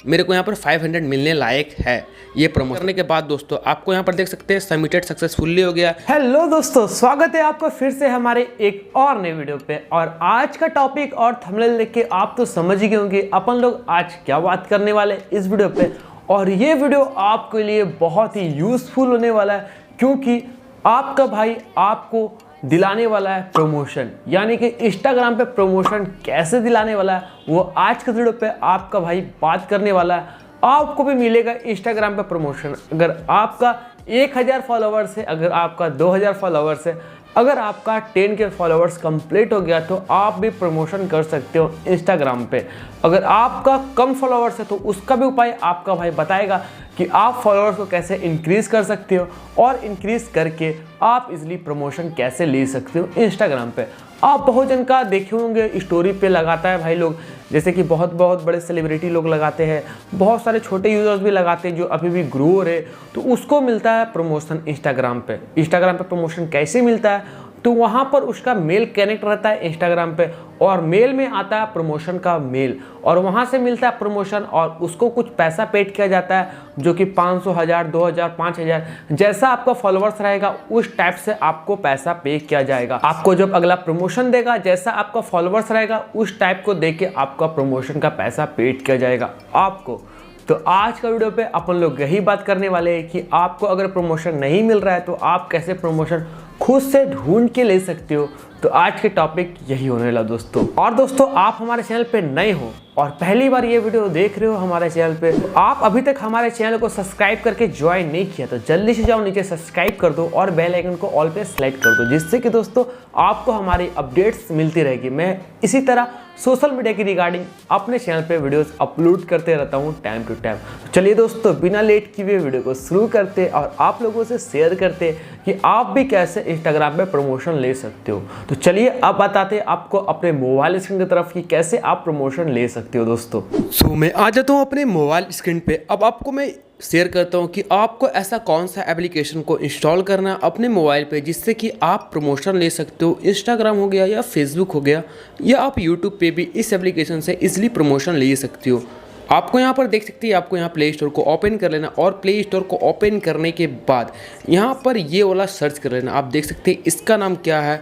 मेरे को यहाँ पर 500 मिलने लायक है। ये प्रमोशन करने के बाद दोस्तों आपको यहाँ पर देख सकते हैं सबमिटेड सक्सेसफुली हो गया। हेलो दोस्तों, स्वागत है आपका फिर से हमारे एक और नए वीडियो पे। और आज का टॉपिक और थंबनेल देख के आप तो समझ ही गए होंगे अपन लोग आज क्या बात करने वाले हैं इस वीडियो पे। और ये वीडियो आपके लिए बहुत ही यूजफुल होने वाला है, क्योंकि आपका भाई आपको दिलाने वाला है प्रमोशन, यानी कि इंस्टाग्राम पे प्रमोशन कैसे दिलाने वाला है वो आज के वीडियो पे आपका भाई बात करने वाला है। आपको भी मिलेगा इंस्टाग्राम पे प्रमोशन। अगर आपका 1000 फॉलोवर्स है, अगर आपका 2000 फॉलोवर्स है, अगर आपका 10K फॉलोवर्स कंप्लीट हो गया तो आप भी प्रमोशन कर सकते हो इंस्टाग्राम पे। अगर आपका कम फॉलोवर्स है तो उसका भी उपाय आपका भाई बताएगा कि आप फॉलोअर्स को कैसे इंक्रीज कर सकते हो और इंक्रीज करके आप इजीली प्रमोशन कैसे ले सकते हो इंस्टाग्राम पे। आप बहुत जन का देखे होंगे स्टोरी पे लगाता है भाई लोग, जैसे कि बहुत बड़े सेलिब्रिटी लोग लगाते हैं, बहुत सारे छोटे यूजर्स भी लगाते हैं जो अभी भी ग्रो हो रहे, तो उसको मिलता है प्रमोशन इंस्टाग्राम पे। इंस्टाग्राम पे प्रमोशन कैसे मिलता है, तो वहाँ पर उसका मेल कनेक्ट रहता है इंस्टाग्राम पे, और मेल में आता है प्रमोशन का मेल, और वहाँ से मिलता है प्रमोशन और उसको कुछ पैसा पेड किया जाता है, जो कि 500, 1000, 2000, 5000 जैसा आपका फॉलोअर्स रहेगा उस टाइप से आपको पैसा पे किया जाएगा। आपको जब अगला प्रमोशन देगा, जैसा आपका फॉलोअर्स रहेगा उस टाइप को देख के आपका प्रमोशन का पैसा पेड किया जाएगा आपको। तो आज का वीडियो पे अपन लोग यही बात करने वाले हैं कि आपको अगर प्रमोशन नहीं मिल रहा है तो आप कैसे प्रमोशन खुद से ढूंढ के ले सकते हो। तो आज के टॉपिक यही होने वाला दोस्तों। और दोस्तों, आप हमारे चैनल पे नए हो और पहली बार ये वीडियो देख रहे हो हमारे चैनल पे, तो आप अभी तक हमारे चैनल को सब्सक्राइब करके ज्वाइन नहीं किया तो जल्दी से जाओ नीचे सब्सक्राइब कर दो और बेल आइकन को ऑल पे सेलेक्ट कर दो, जिससे कि दोस्तों आपको हमारी अपडेट्स मिलती रहेगी। मैं इसी तरह सोशल मीडिया की रिगार्डिंग अपने चैनल पे वीडियोस अपलोड करते रहता हूँ टाइम टू टाइम। चलिए दोस्तों, बिना लेट किए वीडियो को शुरू करते और आप लोगों से शेयर करते कि आप भी कैसे इंस्टाग्राम पे प्रमोशन ले सकते हो। तो चलिए अब बताते आपको अपने मोबाइल स्क्रीन की तरफ कि कैसे आप प्रमोशन ले सकते हो दोस्तों। सो मैं आ जाता हूँ अपने मोबाइल स्क्रीन पे। अब आपको मैं शेयर करता हूँ कि आपको ऐसा कौन सा एप्लीकेशन को इंस्टॉल करना है अपने मोबाइल पे जिससे कि आप प्रमोशन ले सकते हो। इंस्टाग्राम हो गया या फेसबुक हो गया या आप यूट्यूब पे भी इस एप्लीकेशन से इजीली प्रमोशन ले सकते हो। आपको यहाँ पर देख सकते हैं, आपको यहाँ प्ले स्टोर को ओपन कर लेना और प्ले स्टोर को ओपन करने के बाद यहाँ पर ये वाला सर्च कर लेना। आप देख सकते हैं इसका नाम क्या है,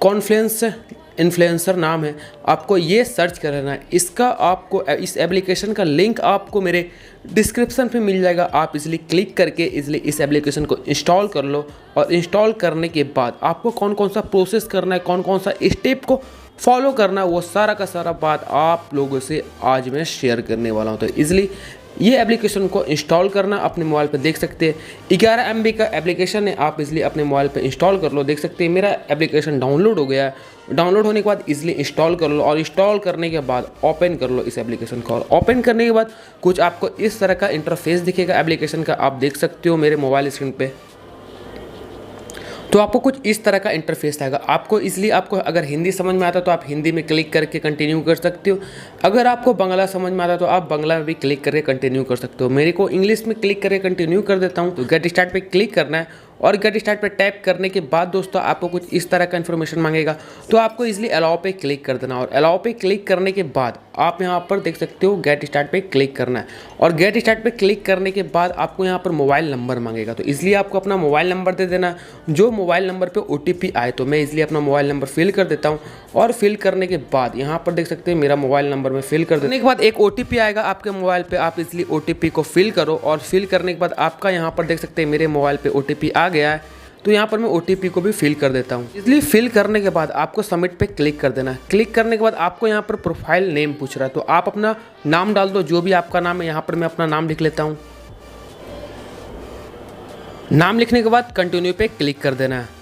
कॉन्फ्लुएंस इन्फ्लुएंसर नाम है। आपको ये सर्च कर लेना है। इसका आपको इस एप्लीकेशन का लिंक आपको मेरे डिस्क्रिप्शन पे मिल जाएगा। आप इसलिए क्लिक करके इसलिए इस एप्लीकेशन को इंस्टॉल कर लो। और इंस्टॉल करने के बाद आपको कौन कौन सा प्रोसेस करना है, कौन कौन सा स्टेप को फॉलो करना है, वो सारा का सारा बात आप लोगों से आज मैं शेयर करने वाला हूँ। तो इसलिए ये एप्लीकेशन को इंस्टॉल करना अपने मोबाइल पे देख सकते हैं 11 MB का एप्लीकेशन है। आप इसलिए अपने मोबाइल पे इंस्टॉल कर लो। देख सकते हैं मेरा एप्लीकेशन डाउनलोड हो गया है। डाउनलोड होने के बाद इसलिए इंस्टॉल कर लो और इंस्टॉल करने के बाद ओपन कर लो इस एप्लीकेशन को। और ओपन करने के बाद कुछ आपको इस तरह का इंटरफेस दिखेगा एप्लीकेशन का, आप देख सकते हो मेरे मोबाइल स्क्रीन पे। तो आपको कुछ इस तरह का इंटरफेस आएगा। आपको इसलिए आपको अगर हिंदी समझ में आता तो आप हिंदी में क्लिक करके कंटिन्यू कर सकते हो। अगर आपको बांग्ला समझ में आता तो आप बांग्ला में भी क्लिक करके कंटिन्यू कर सकते हो। मेरे को इंग्लिश में क्लिक करके कंटिन्यू कर देता हूँ। तो गेट स्टार्ट पे क्लिक करना है और गेट स्टार्ट पे टैप करने के बाद दोस्तों आपको कुछ इस तरह का इन्फॉर्मेशन मांगेगा। तो आपको इसलिए अलाउ पे क्लिक कर देना और अलाउ पे क्लिक करने के बाद आप यहाँ पर देख सकते हो गेट स्टार्ट पे क्लिक करना है। और गेट स्टार्ट पे क्लिक करने के बाद आपको यहाँ पर मोबाइल नंबर मांगेगा। तो इसलिए आपको अपना मोबाइल नंबर दे देना। जो मोबाइल नंबर पे OTP आए तो मैं इसलिए अपना मोबाइल नंबर फिल कर देता हूँ। और फिल करने के बाद यहाँ पर देख सकते हैं मेरा मोबाइल नंबर में फिल कर देने के बाद एक OTP आएगा आपके मोबाइल पे। आप इसलिए OTP को फिल करो और फिल करने के बाद आपका यहाँ पर देख सकते हैं मेरे मोबाइल पे OTP आ गया है। तो यहाँ पर मैं OTP को भी फिल कर देता हूँ। इसलिए फिल करने के बाद आपको सबमिट पे क्लिक कर देना है। क्लिक करने के बाद आपको यहाँ पर प्रोफाइल नेम पूछ रहा है, तो आप अपना नाम डाल दो, जो भी आपका नाम है। यहाँ पर मैं अपना नाम लिख लेता हूँ। नाम लिखने के बाद कंटिन्यू पे क्लिक कर देना है।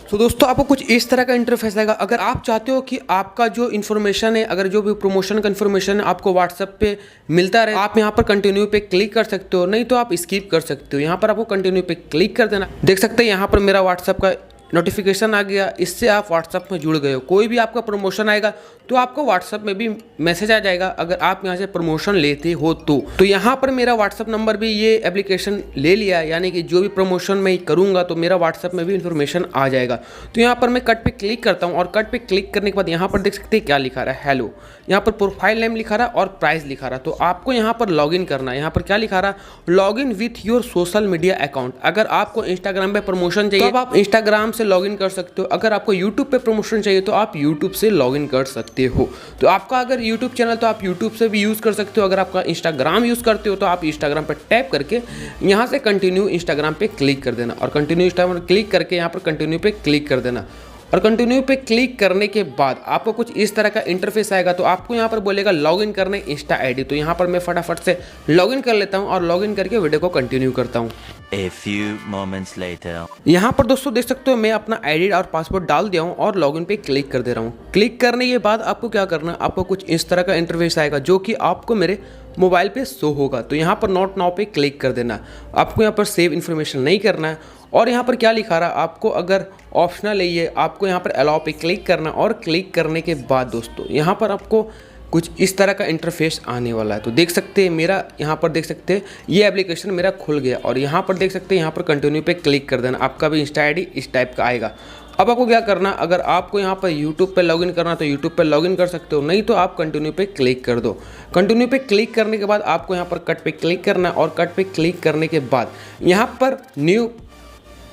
तो दोस्तों आपको कुछ इस तरह का इंटरफेस आएगा। अगर आप चाहते हो कि आपका जो इन्फॉर्मेशन है, अगर जो भी प्रमोशन का इन्फॉर्मेशन है आपको व्हाट्सएप पे मिलता रहे, आप यहाँ पर कंटिन्यू पे क्लिक कर सकते हो, नहीं तो आप स्किप कर सकते हो। यहाँ पर आपको कंटिन्यू पे क्लिक कर देना। देख सकते हैं यहाँ पर मेरा व्हाट्सएप का नोटिफिकेशन आ गया, इससे आप व्हाट्सअप में जुड़ गए हो। कोई भी आपका प्रमोशन आएगा तो आपको व्हाट्सअप में भी मैसेज आ जाएगा अगर आप यहाँ से प्रमोशन लेते हो तो यहाँ पर मेरा व्हाट्सअप नंबर भी ये एप्लीकेशन ले लिया, यानी कि जो भी प्रमोशन मैं करूँगा तो मेरा व्हाट्सअप में भी इन्फॉर्मेशन आ जाएगा। तो यहाँ पर मैं कट पे क्लिक करता हूँ और कट पे क्लिक करने के बाद यहाँ पर देख सकते हैं क्या लिखा रहा है, हेलो। यहाँ पर प्रोफाइल नेम लिखा रहा है और प्राइस लिखा रहा है। तो आपको यहाँ पर लॉगिन करना है। यहाँ पर क्या लिखा रहा है, login with your social media account. अगर आपको इंस्टाग्राम पे प्रमोशन चाहिए तो आप इंस्टाग्राम से लॉगिन कर सकते हो। अगर आपको यूट्यूब पे प्रमोशन चाहिए तो आप यूट्यूब से लॉगिन कर सकते हो। तो आपका अगर यूट्यूब चैनल तो आप यूट्यूब से भी यूज़ कर सकते हो। अगर आपका इंस्टाग्राम यूज़ करते हो तो आप इंस्टाग्राम पर टैप करके यहाँ से कंटिन्यू इंस्टाग्राम पे क्लिक कर देना और कंटिन्यू इंस्टाग्राम क्लिक करके यहाँ पर कंटिन्यू पे क्लिक कर देना। और कंटिन्यू पे क्लिक करने के बाद आपको कुछ इस तरह का इंटरफेस आएगा। तो आपको यहाँ पर बोलेगा लॉगिन करने इंस्टा आईडी। तो यहाँ पर मैं फटाफट से लॉगिन कर लेता हूँ और लॉगिन करके वीडियो को कंटिन्यू करता हूँ। A few moments later. यहाँ पर दोस्तों देख सकते हो मैं अपना आईडी और पासवर्ड डाल दिया हूँ और लॉगिन पे क्लिक कर दे रहा हूँ। क्लिक करने के बाद आपको क्या करना है, आपको कुछ इस तरह का इंटरफेस आएगा जो कि आपको मेरे मोबाइल पे शो होगा। तो यहाँ पर नोट नाउ पे क्लिक कर देना। आपको यहाँ पर सेव इन्फॉर्मेशन नहीं करना है। और यहाँ पर क्या लिखा रहा है, आपको अगर ऑप्शनल है ये, आपको यहाँ पर अलाउ पे क्लिक करना और क्लिक करने के बाद दोस्तों यहाँ पर आपको कुछ इस तरह का इंटरफेस आने वाला है। तो देख सकते हैं मेरा यहाँ पर देख सकते हैं ये एप्लीकेशन मेरा खुल गया और यहाँ पर देख सकते हैं यहाँ पर कंटिन्यू पे क्लिक कर देना। आपका भी इंस्टा आईडी इस टाइप का आएगा। अब आपको क्या करना, अगर आपको यहाँ पर यूट्यूब पे लॉगिन करना तो यूट्यूब पे लॉगिन कर सकते हो, नहीं तो आप कंटिन्यू पे क्लिक कर दो। कंटिन्यू पे क्लिक करने के बाद आपको यहाँ पर कट पे क्लिक करना और कट पे क्लिक करने के बाद यहाँ पर न्यू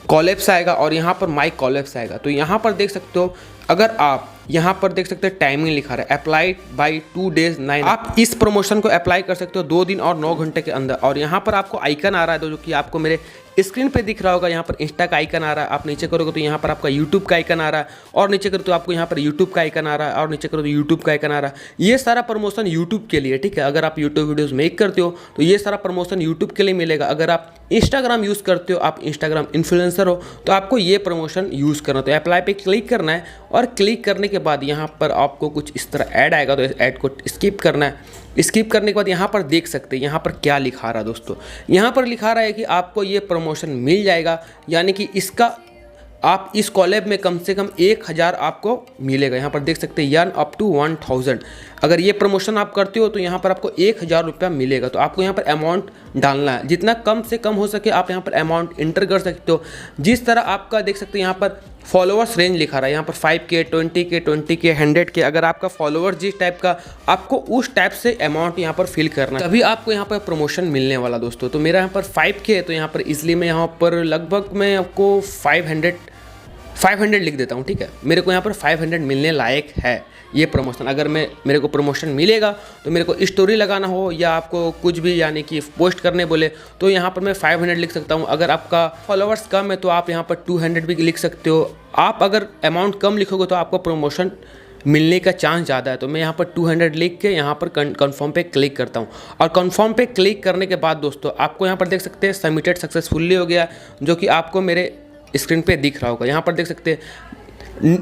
कॉलेप्स आएगा और यहाँ पर माई कॉलेप्स आएगा। तो यहाँ पर देख सकते हो, अगर आप यहाँ पर देख सकते हैं टाइमिंग लिखा रहा है अप्लाइड बाई 2 days 9। आप इस प्रमोशन को अप्लाई कर सकते हो 2 दिन और 9 घंटे के अंदर। और यहाँ पर आपको आइकन आ रहा है जो कि आपको मेरे स्क्रीन पे दिख रहा होगा। यहाँ पर इंस्टा का आइकन आ रहा है, आप नीचे करोगे तो यहाँ पर आपका यूट्यूब का आइकन आ रहा है और नीचे करो तो आपको यहाँ पर यूट्यूब का आइकन आ रहा है और नीचे करो तो यूट्यूब का आइकन आ रहा है। ये सारा प्रमोशन यूट्यूब के लिए, ठीक है। अगर आप यूट्यूब वीडियोज़ मेक करते हो तो ये सारा प्रमोशन यूट्यूब के लिए मिलेगा। अगर आप इंस्टाग्राम यूज़ करते हो, आप इंस्टाग्राम इन्फ्लुएंसर हो, तो आपको ये प्रमोशन यूज़ करना। तो अप्लाई पे क्लिक करना है और क्लिक करने के बाद यहाँ पर आपको कुछ इस तरह ऐड आएगा तो इस ऐड को स्किप करना है। स्किप करने के बाद यहाँ पर देख सकते हैं यहाँ पर क्या लिखा रहा है दोस्तों। यहाँ पर लिखा रहा है कि आपको ये प्रमोशन मिल जाएगा, यानी कि इसका आप इस कॉलेब में कम से कम 1000 आपको मिलेगा। यहाँ पर देख सकते हैं यर्न अप टू 1000। अगर ये प्रमोशन आप करते हो तो यहाँ पर आपको 1000 रुपया मिलेगा। तो आपको यहाँ पर अमाउंट डालना है, जितना कम से कम हो सके आप यहाँ पर अमाउंट इंटर कर सकते हो। जिस तरह आपका देख सकते हैं यहाँ पर फॉलोअर्स रेंज लिखा रहा है, यहाँ पर 5K 20K 20K 100K। अगर आपका फॉलोअर्स जिस टाइप का, आपको उस टाइप से अमाउंट यहाँ पर फिल करना है, तभी आपको यहाँ पर प्रमोशन मिलने वाला दोस्तों। तो मेरा यहाँ पर 5K है तो यहाँ पर इसलिए मैं यहाँ पर लगभग मैं आपको 500 लिख देता हूँ, ठीक है। मेरे को यहाँ पर 500 मिलने लायक है ये प्रमोशन। अगर मेरे को प्रमोशन मिलेगा तो मेरे को स्टोरी लगाना हो या आपको कुछ भी यानी कि पोस्ट करने बोले तो यहाँ पर मैं 500 लिख सकता हूँ। अगर आपका फॉलोअर्स कम है तो आप यहाँ पर 200 भी लिख सकते हो। आप अगर अमाउंट कम लिखोगे तो आपको प्रमोशन मिलने का चांस ज़्यादा है। तो मैं यहाँ पर 200 लिख के यहाँ पर कन्फर्म पे क्लिक करता हूँ और कन्फर्म पे क्लिक करने के बाद दोस्तों आपको यहाँ पर देख सकते हैं सबमिटेड सक्सेसफुली हो गया, जो कि आपको मेरे स्क्रीन पे दिख रहा होगा। यहाँ पर देख सकते हैं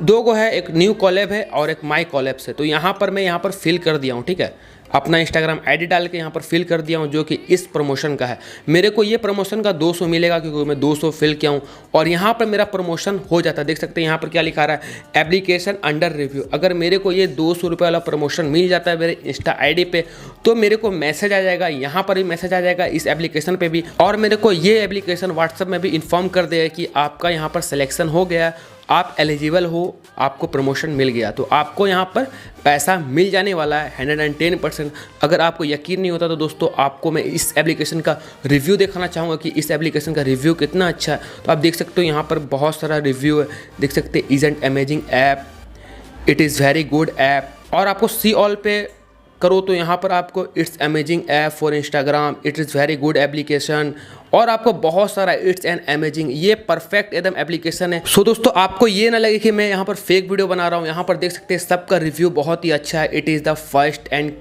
2 गो है, एक न्यू कॉलेब है और एक माई कॉलेब्स है। तो यहाँ पर मैं यहाँ पर फिल कर दिया हूँ, ठीक है। अपना इंस्टाग्राम आईडी डाल के यहाँ पर फिल कर दिया हूँ जो कि इस प्रमोशन का है। मेरे को ये प्रमोशन का 200 मिलेगा क्योंकि मैं 200 फिल किया हूँ और यहाँ पर मेरा प्रमोशन हो जाता है। देख सकते हैं यहाँ पर क्या लिखा रहा है, एप्लीकेशन अंडर रिव्यू। अगर मेरे को ये 200 रुपये वाला प्रमोशन मिल जाता है मेरे इंस्टा आईडी पे तो मेरे को मैसेज आ जाएगा, यहाँ पर भी मैसेज आ जाएगा इस एप्लीकेशन पे भी, और मेरे को ये एप्लीकेशन व्हाट्सएप में भी इन्फॉर्म कर देगा कि आपका यहाँ पर सिलेक्शन हो गया, आप एलिजिबल हो, आपको प्रमोशन मिल गया। तो आपको यहाँ पर पैसा मिल जाने वाला है 110%। अगर आपको यकीन नहीं होता तो दोस्तों आपको मैं इस एप्लीकेशन का रिव्यू दिखाना चाहूँगा कि इस एप्लीकेशन का रिव्यू कितना अच्छा है। तो आप देख सकते हो यहाँ पर बहुत सारा रिव्यू है, देख सकते हैं isn't amazing app, it is very good app. और आपको सी ऑल पे करो तो यहाँ पर आपको it's amazing app for Instagram, it is very good application, और आपको बहुत सारा इट्स एंड अमेजिंग, ये परफेक्ट एकदम एप्लीकेशन है। सो दोस्तों आपको ये ना लगे कि मैं यहाँ पर फेक वीडियो बना रहा हूँ। यहाँ पर देख सकते हैं सबका रिव्यू बहुत ही अच्छा है। It is the first and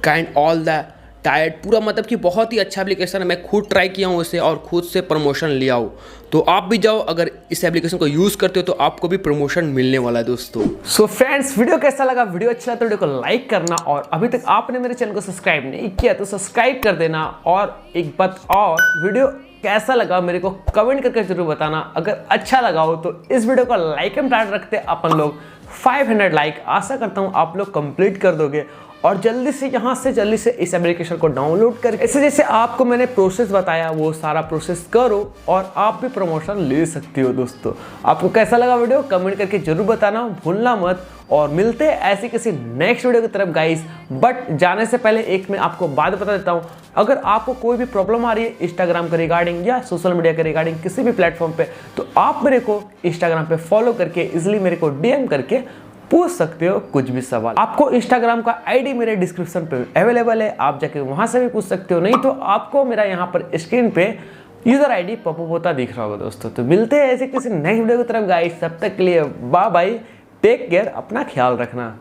kind all the tired, पूरा मतलब कि बहुत ही अच्छा एप्लीकेशन है। मैं खुद ट्राई किया हूँ इसे और खुद से प्रमोशन लिया हूँ। तो आप भी जाओ, अगर इस एप्लीकेशन को यूज़ करते हो तो आपको भी प्रमोशन मिलने वाला है दोस्तों। सो फ्रेंड्स, वीडियो कैसा लगा? वीडियो अच्छा तो वीडियो को लाइक करना, और अभी तक आपने मेरे चैनल को सब्सक्राइब नहीं किया तो सब्सक्राइब कर देना। और एक बात और, वीडियो कैसा लगा मेरे को कमेंट करके जरूर बताना। अगर अच्छा लगा हो तो इस वीडियो को लाइक एंड टारगेट रखते अपन लोग 500 लाइक। आशा करता हूँ आप लोग कंप्लीट कर दोगे और जल्दी से इस एप्लीकेशन को डाउनलोड करके ऐसे जैसे आपको मैंने प्रोसेस बताया वो सारा प्रोसेस करो और आप भी प्रमोशन ले सकते हो। दोस्तों आपको कैसा लगा वीडियो कमेंट करके जरूर बताना भूलना मत। और मिलते हैं ऐसी किसी नेक्स्ट वीडियो की तरफ गाइस। बट जाने से पहले एक मैं आपको बात बता देता हूँ, अगर आपको कोई भी प्रॉब्लम आ रही है इंस्टाग्राम के रिगार्डिंग या सोशल मीडिया के रिगार्डिंग किसी भी प्लेटफॉर्म पे, तो आप मेरे को इंस्टाग्राम पे फॉलो करके इजिली मेरे को डीएम करके पूछ सकते हो कुछ भी सवाल। आपको इंस्टाग्राम का आईडी मेरे डिस्क्रिप्शन पे अवेलेबल है, आप जाके वहां से भी पूछ सकते हो। नहीं तो आपको मेरा यहाँ पर स्क्रीन पे यूजर आईडी पॉपअप होता दिख रहा होगा। दोस्तों तो मिलते हैं ऐसे किसी नेक्स्ट वीडियो की तरफ गाइस। तब तक के लिए बाय बाय, टेक केयर, अपना ख्याल रखना।